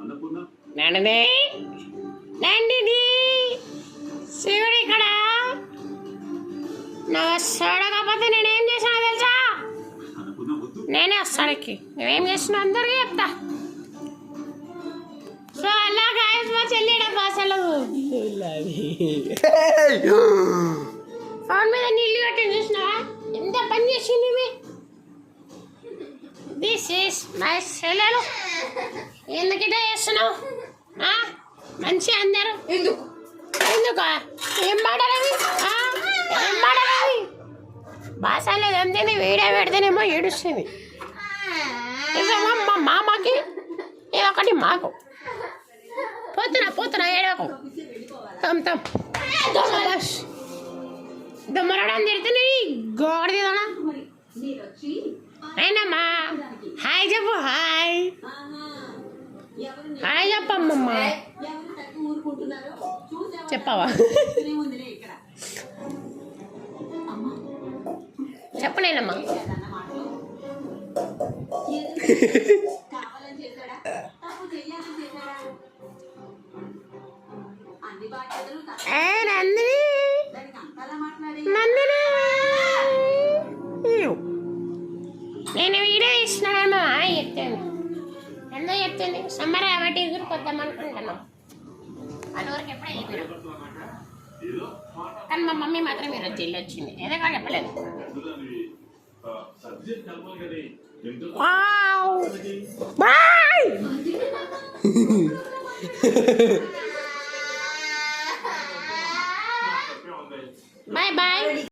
నందిని నందిని శివుడు ఇక్కడ నా చూడకపోతే నేనేం చేసినా తెలుసా? నేనే వస్తానికి నువ్వేం చేసినా అందరికీ చెప్తా. సో అలా గాయస్ మా చెల్లిడ అసలు ఫోన్ మీద నీళ్ళు కట్టి చూసినావా ఎంత పని చేసింది? దిస్ ఈస్ మై సెలలు. ఎందుకు ఇట్లా చేస్తున్నావు? మంచి అందరు ఎందుకు ఏం మాట్లాడాలి? ఏం మాట్లాడాలి? బాసాలు ఏదంటే వీడియో పెడితేనేమో ఏడుస్తుంది. ఇదేమో మా మామకి ఇదొకటి మాకు. పోతున్నా ఏడకు దొమ్మరడం తిడితే గోడదిదనా అయినమ్మా. హాయ్ చెప్పు. హాయ్ చెప్పమ్మమ్మ. చెప్పవా? చెప్పనేనమ్మా. నందిని నేను వీడియో ఇస్తున్నాను చెప్తాను. ఎందుకు చెప్తుంది? సమ్మర్ కాబట్టి ఎదురు కొద్దాం అనుకుంటున్నాం. వాళ్ళ వరకు ఎప్పుడే చెప్పినాం కానీ మా మమ్మీ మాత్రం ఈరోజు చెల్లి వచ్చింది. ఏదో చెప్పలేదు.